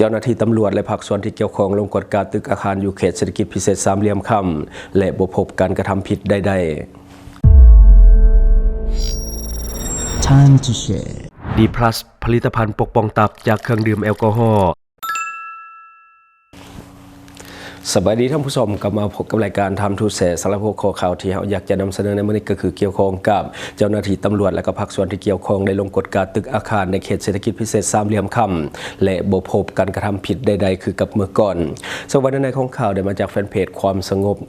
เจ้าหน้าที่ตำรวจและภาคส่วนที่เกี่ยวข้องลงกวดการตึกอาคารอยู่เขตเศรษฐกิจพิเศษสามเหลี่ยมค่ำและบ่พบการกระทำผิดใดๆ Time to share D+ ผลิตภัณฑ์ปกป้องตับจากเครื่องดื่มแอลกอฮอล์สวัสดีท่านผู้ชมกลับมาพบกับรายการทำทูแสสารพัดข้อข่าวที่เราอยากจะนำเสนอในมื้อนี้ก็คือเกี่ยวข้องกับเจ้าหน้าที่ตำรวจและก็ภาคส่วนที่เกี่ยวข้องได้ลงกฎการตึกอาคารในเขตเศรษฐกิจพิเศษสามเหลี่ยมค่ำและบ่พบการกระทำผิดใดๆคือกับเมื่อก่อนสวัสดีในของข่าวได้มาจากแฟนเพจความสงบ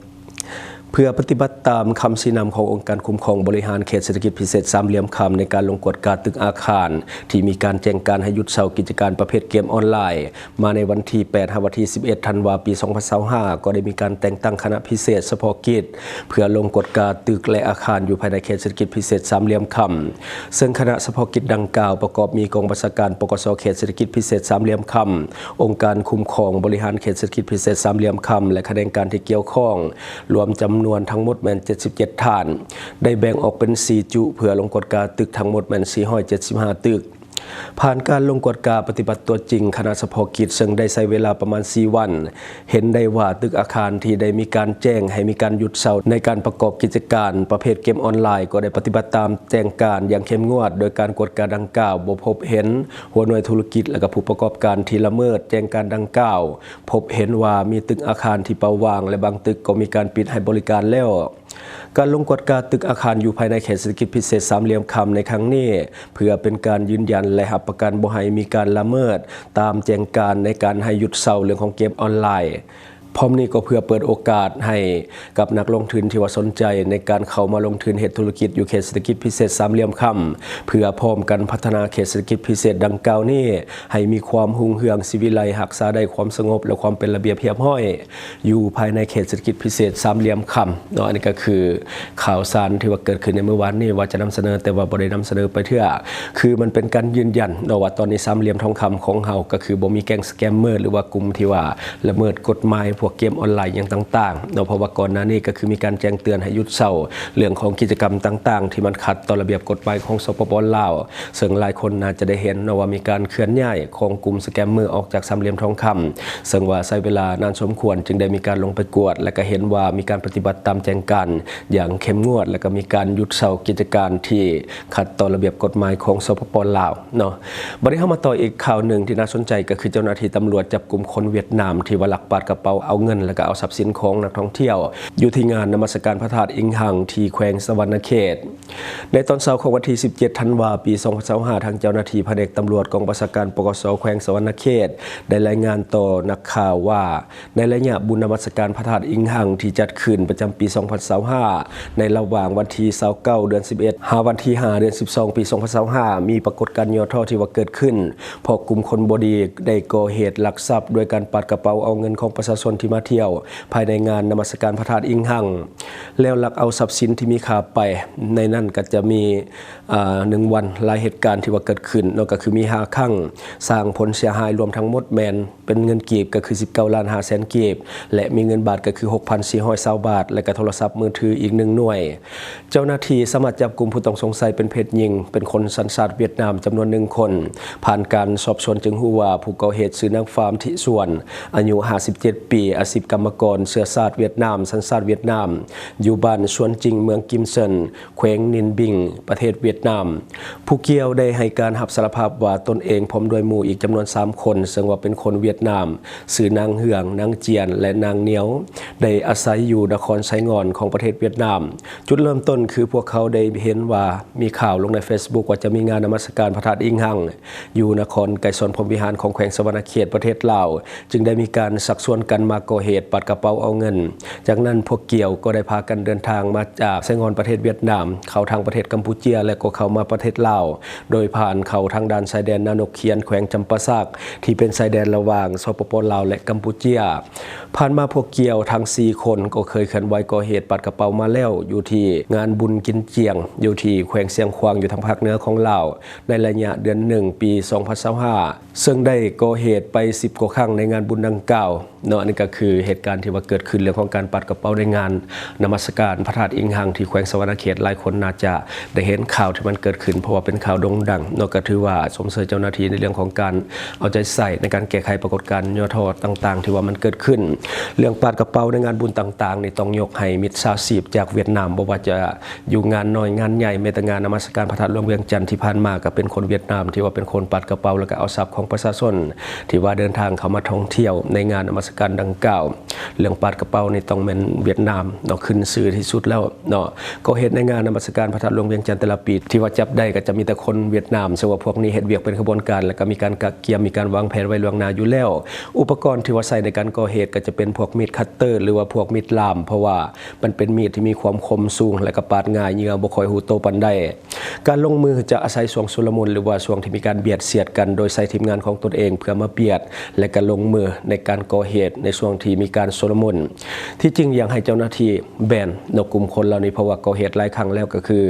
เพื่อปฏิบัติตามคำชี้นำขององค์การคุ้มครองบริหารเขตเศรษฐกิจพิเศษสามเหลี่ยมค่ำในการลงกฎการตึกอาคารที่มีการแจ้งการให้หยุดเซากิจการประเภทเกมออนไลน์มาในวันที่8 ถึงวันที่11 ธันวาคม ปี 2025 ก็ได้มีการแต่งตั้งคณะพิเศษเฉพาะกิจเพื่อลงกฎการตึกและอาคารอยู่ภายในเขตเศรษฐกิจพิเศษสามเหลี่ยมค่ำซึ่งคณะเฉพาะกิจดังกล่าวประกอบมีกองบัญชาการปกส.เขตเศรษฐกิจพิเศษสามเหลี่ยมค่ำองค์การคุ้มครองบริหารเขตเศรษฐกิจพิเศษสามเหลี่ยมค่ำและคณะการที่เกี่ยวข้องรวมจำนวนทั้งหมด77 ฐานได้แบ่งออกเป็น4จุเพื่อลงกฎการตึกทั้งหมด475 ตึกผ่านการลงกฎการปฏิบัติตัวจริงคณะเฉพาะกิจซึ่งได้ใช้เวลาประมาณ4 วันเห็นได้ว่าตึกอาคารที่ได้มีการแจ้งให้มีการหยุดเซาในการประกอบกิจการประเภทเกมออนไลน์ก็ได้ปฏิบัติตามแจ้งการอย่างเข้มงวดโดยการกฎการดังกล่าวบ่พบเห็นหัวหน่วยธุรกิจและก็ผู้ประกอบการที่ละเมิดแจ้งการดังกล่าวพบเห็นว่ามีตึกอาคารที่เปล่าว่างและบางตึกก็มีการปิดให้บริการแล้วการลงกฎการตึกอาคารอยู่ภายในเขตเศรษฐกิจพิเศษสามเหลี่ยมค่ำในครั้งนี้เพื่อเป็นการยืนยันและรับประกันบ่ให้มีการละเมิดตามแจ้งการในการให้หยุดเซาเรื่องของเกมออนไลน์พร้อมนี้ก็เพื่อเปิดโอกาสให้กับนักลงทุนที่ว่าสนใจในการเข้ามาลงทุนเหตุธุรกิจอยู่เขตเศรษฐกิจพิเศษสามเหลี่ยมค่ำเพื่อพร้อมกันพัฒนาเขตเศรษฐกิจพิเศษดังกล่าวนี้ให้มีความรุ่งเรืองสิวิไลรักษาได้ความสงบและความเป็นระเบียบเรียบร้อยอยู่ภายในเขตเศรษฐกิจพิเศษสามเหลี่ยมค่ำเนาะอันนี้ก็คือข่าวสารที่ว่าเกิดขึ้นในเมื่อวานนี้ว่าจะนำเสนอแต่ว่าบ่ได้นำเสนอไปเทื่อคือมันเป็นการยืนยันเนาะว่าตอนนี้สามเหลี่ยมทองคำของเฮาก็คือบ่มีแก๊งสแกมเมอร์หรือว่ากลุ่มที่ว่าละเมิดกฎหมายพวกเกมออนไลน์ต่างๆเนาะเพราะว่าก่อนหน้านี้ก็คือมีการแจ้งเตือนให้หยุดเซาเรื่องของกิจกรรมต่างๆที่มันขัดต่อระเบียบกฎหมายของสปป.ลาวซึ่งหลายคนน่าจะได้เห็นว่ามีการเคลื่อนย้ายของกลุ่มสแกมเมอร์ออกจากสามเหลี่ยมทองคำซึ่งว่าใช้เวลานานสมควรจึงได้มีการลงไปกวดและก็เห็นว่ามีการปฏิบัติตามแจ้งการอย่างเข้มงวดและก็มีการหยุดเซากิจการที่ขัดต่อระเบียบกฎหมายของสปป.ลาวเนาะบัดนี้เข้ามาต่ออีกข่าวหนึ่งที่น่าสนใจก็คือเจ้าหน้าที่ตำรวจจับกลุ่มคนเวียดนามที่ว่าลักปาดกระเป๋าเอาเงินและก็เอาทรัพย์สินของนักท่องเที่ยวอยู่ที่งานนมัสการพระธาตุอิงหังที่แขวงสวรรณเขตในตอนเช้าของวันที่17 ธันวาคม ปี 2025ทางเจ้าหน้าที่แผนกตำรวจกองบัญชาการปกส.แขวงสวรรณเขตได้รายงานต่อนักข่าวว่าในระยะบุญนมัสการพระธาตุอิงหังที่จัดขึ้นประจำปี 2025ในระหว่างวันที่29 เดือน 11 หาวันที่5 เดือน 12 ปี 2025มีปรากฏการณ์ย่อท้อที่ว่าเกิดขึ้นพอกลุ่มคนบ่ดีได้ก่อเหตุลักทรัพย์โดยการปาดกระเป๋าเอาเงินของประชาชนที่มาเที่ยวภายในงานนมัสการพระธาตุอิงหังแล้วลักเอาทรัพย์สินที่มีค่าไปในนั้นก็จะมี1 วันหลายเหตุการณ์ที่ว่าเกิดขึ้นก็คือมี5 ครั้งสร้างผลเสียหายรวมทั้งหมดแมนเป็นเงินกีบก็คือ19,500,000 กีบและมีเงินบาทก็คือ 6,420 บาทและก็โทรศัพท์มือถืออีก1 หน่วยเจ้าหน้าที่สามารถจับกลุ่มผู้ต้องสงสัยเป็นเพศหญิงเป็นคนสัญชาติเวียดนามจำนวน1 คนผ่านการสอบสวนจึงรู้ว่าผู้ก่อเหตุชื่อนางฟาร์มทิส่วนอายุ57 ปีอาชีพกรรมกรเชื้อชาติเวียดนามสัญชาติเวียดนามอยู่บ้านสวนจริงเมืองกิมเซินแขวงนินบิงประเทศเวียดนามผู้เกี่ยวได้ให้การรับสารภาพว่าตนเองพร้อมด้วยหมู่อีกจำนวน3 คนซึ่งว่าเป็นคนเวียดนามชื่อนางเหืองนางเจียนและนางเหนียวได้อาศัยอยู่นครไซงอนของประเทศเวียดนามจุดเริ่มต้นคือพวกเขาได้เห็นว่ามีข่าวลงใน Facebook ว่าจะมีงานนมัสการพระธาตุอิงหังอยู่นครไกรสนพรหมวิหารของแขวงสวรรณเขตประเทศลาวจึงได้มีการชักชวนกันมาก่อเหตุปาดกระเป๋าเอาเงินจากนั้นพวกเกี่ยวก็ได้พากันเดินทางมาจากไซงอนประเทศเวียดนามเข้าทางประเทศกัมพูชาและก็เข้ามาประเทศลาวโดยผ่านเข้าทางด้านชายแดนนานกเขียนแขวงจำปาสักที่เป็นชายแดนระหว่างสปป.ลาวและกัมพูชาผ่านมาพวกเกี่ยวทั้ง4 คนก็เคยเคลื่อนไหวก่อเหตุปาดกระเป๋ามาแล้วอยู่ที่งานบุญกินเจียงอยู่ที่แขวงเสียงควางอยู่ทางภาคเหนือของลาวในระยะเดือน1 ปี 2025ซึ่งได้ก่อเหตุไป10 กว่าครั้งในงานบุญดังกล่าวเนาะนี่ก็ ก็คือเหตุการณ์ที่ว่าเกิดขึ้นเรื่องของการปัดกระเป๋าในงานนมัสการพระธาตุอิงหังที่แขวงสวรรณเขตหลายคนน่าจะได้เห็นข่าวที่มันเกิดขึ้นเพราะว่าเป็นข่าวโด่งดังนอกก็ถือว่าสมเสยเจ้าหน้าที่ในเรื่องของการเอาใจใส่ในการแก้ไขปรากฏการณ์ย่อท้อต่างๆที่ว่ามันเกิดขึ้นเรื่องปัดกระเป๋าในงานบุญต่างๆนี่ต้องยกให้มิตรชาวซีบจากเวียดนามบ่ว่าจะอยู่งานน้อยงานใหญ่แม้แต่งานนมัสการพระธาตุหลวงเวียงจันทร์ที่ผ่านมาก็เป็นคนเวียดนามที่ว่าเป็นคนปัดกระเป๋าแล้วก็เอาทรัพย์ของประชาชนที่ว่าเดินทางเข้ามาท่องเที่ยวในงานนมัสการดังกล่าวเรื่องปัดกระเป๋านี่ต้องเป็นเวียดนามเนาะขึ้นชื่อที่สุดแล้วเนาะก็เฮ็ดในงานนมัสการพระธาตุหลวงเวียงจันทร์แต่ละปีที่ว่าจับได้ก็จะมีแต่คนเวียดนามซึ่งว่าพวกนี้เฮ็ดเวียกเป็นขบวนการแล้วก็มีการกักเกียมมีการวางแผนไว้ล่วงหน้าอยู่แล้วอุปกรณ์ที่ว่าใช้ในการก่อเหตุก็จะเป็นพวกมีดคัตเตอร์หรือว่าพวกมีดล่ามเพราะว่ามันเป็นมีดที่มีความคมสูงและก็ปาดง่ายเหยื่อบ่ค่อยหูโตปานใดการลงมือจะอาศัยช่วงชุลมุนหรือว่าช่วงที่มีการเบียดเสียดกันโดยใช้ทีมงานของตนเองเพื่อมาเบียดและก็ลงมือในการก่อเหตุในช่วงที่มีการชุลมุนที่จริงอยากให้เจ้าหน้าที่แบนนกกลุ่มคนเหล่านี้เพราะว่าก่อเหตุหลายครั้งแล้วก็คือ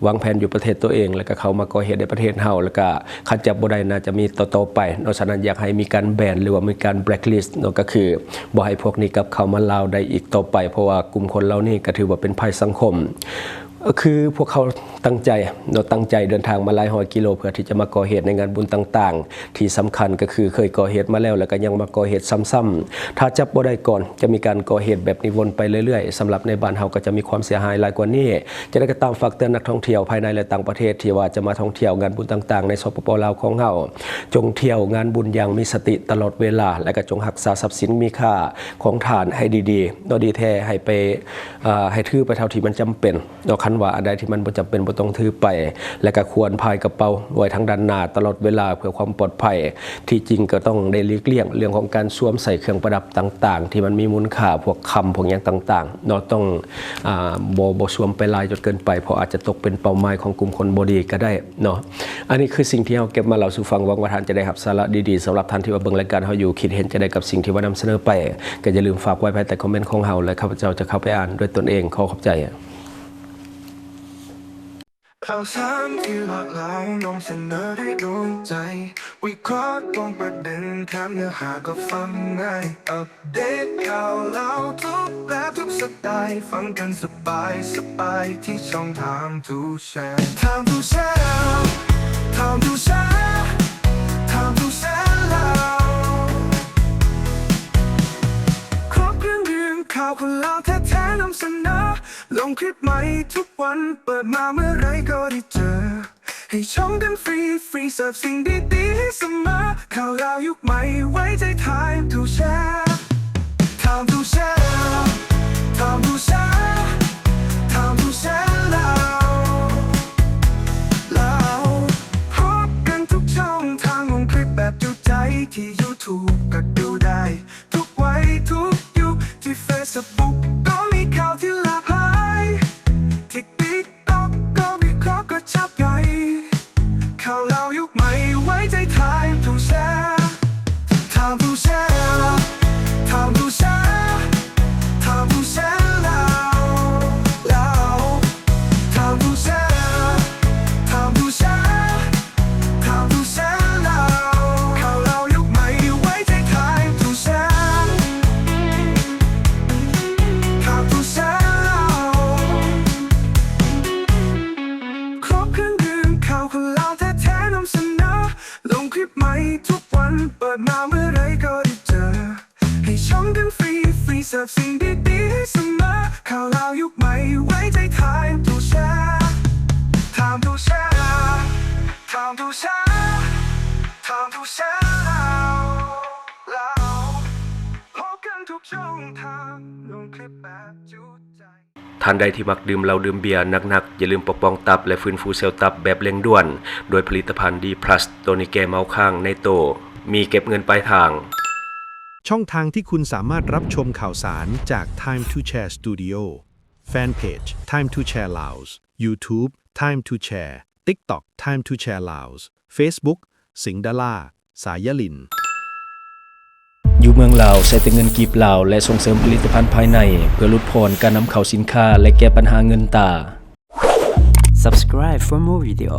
วางแผนอยู่ประเทศตัวเองแล้วก็เข้ามาก่อเหตุในประเทศเฮาแล้วก็คัดจับบ่ได้น่าจะมีต่อไปนอกจากนั้นอยากให้มีการแบนหรือว่ามีการแบล็คลิสต์ก็คือบ่ให้พวกนี้กลับเข้ามาลาวได้อีกต่อไปเพราะว่ากลุ่มคนเหล่านี้ก็ถือว่าเป็นภัยสังคมคือพวกเขาตั้งใจเดินทางมาหลายร้อยกิโลเพื่อที่จะมาก่อเหตุในงานบุญต่างๆที่สำคัญก็คือเคยก่อเหตุมาแล้วก็ยังมาก่อเหตุซ้ำๆถ้าจับบ่ได้ก่อนจะมีการก่อเหตุแบบนี้วนไปเรื่อยๆสำหรับในบ้านเฮาก็จะมีความเสียหายหลายกว่านี้จะได้ก็ตามฝากเตือนนักท่องเที่ยวภายในและต่างประเทศที่ว่าจะมาท่องเที่ยวงานบุญต่างๆในสปป.ลาวของเฮาจงเที่ยวงานบุญอย่างมีสติตลอดเวลาและก็จงรักษาทรัพย์สินมีค่าของทานให้ดีๆดีแท้ให้ไปให้ถือไปเท่าที่มันจำเป็นคันว่าอันใดที่มันบ่จำเป็นบ่ต้องถือไปและก็ควรพายกระเป๋าไว้ทางด้านหน้าตลอดเวลาเพื่อความปลอดภัยที่จริงก็ต้องได้หลีกเลี่ยงเรื่องของการสวมใส่เครื่องประดับต่างๆที่มันมีมูลค่าพวกคำพวกอย่างต่างๆต้องบ่สวมไปลายจนเกินไปเพราะอาจจะตกเป็นเป้าหมายของกลุ่มคนบ่ดีก็ได้เนาะอันนี้คือสิ่งที่เราเก็บมาเล่าสู่ฟังหวังว่าท่านจะได้รับสาระดีๆสำหรับท่านที่ว่าเบิ่งรายการเฮาอยู่คิดเห็นจะได้กับสิ่งที่ว่านำเสนอไปก็อย่าลืมฝากไว้ภายใต้คอมเมนต์ของเฮาและข้าพเจ้าจะเข้าไปอ่านด้วยตนเองขอขอบใจข่าวสารที่หลากหลายนำเสนอได้โดนใจวิเคราะห์ตรงประเด็นแถมเนื้อหาก็ฟังง่ายอัปเดตข่าวเล่าทุกแบบทุกสไตล์ฟังกันสบายที่ช่องทางทูแชร์ Time to share Time to share Time to share แล้วครบเครื่องข่าวคนเล่าแท้ๆนำเสนอลงคลิปใหม่ทุกวันเปิดมาเมื่อไรก็ได้เจอให้ชมกันฟรีเสิร์ฟสิ่งดีๆให้เสมอข่าวราวยุคใหม่ไว้ใจ Time to share Time to share Time to share Time to share แล้วพบกันทุกช่องทางลงคลิปแบบจุใจที่ YouTube ก็ดูได้ทุกวัยทุกยุคที่ Facebook ก็มีข่าวที่หลากหลายที่ TikTok ก็วิเคราะห์ก็ชับใหญ่ข่าวเรายุคใหม่ไว้ใจ Time to share Time to share Time to share Time to share แล้ว Time to share Time to share Time to share แล้วข่าวเรายุคใหม่ไว้ใจ Time to share Time to share ครบเครื่องดื่มข่าวคนเล่าแท้ๆนำเสนอลงคลิปใหม่ทุกวันเปิดมาเมื่อไรก็ได้เจอให้ชมกันฟรีเสิร์ฟสิ่งดีๆให้เสมอข่าวเรายุคใหม่ไว้ใจ Time to share Time to share Time to share Time to share แล้วพบกันทุกช่องทางลงคลิปแบบจุใจท่านใดที่มักดื่มเหล้าดื่มเบียร์หนักๆอย่าลืมปกป้องตับและฟื้นฟูเซลล์ตับแบบเร่งด่วนโดยผลิตภัณฑ์ D+ ตัวนี้แก้เมาค้างในโตมีเก็บเงินปลายทางช่องทางที่คุณสามารถรับชมข่าวสารจาก Time to Share Studio Fanpage Time to Share Laos YouTube Time to Share TikTok Time to Share Laos Facebook สิงห์ดาราสายลินอยู่เมืองลาวใช้แต่เงินกีบลาวและส่งเสริมผลิตภัณฑ์ภายในเพื่อลดพรการนำเข้าสินค้าและแก้ปัญหาเงินตา Subscribe for more video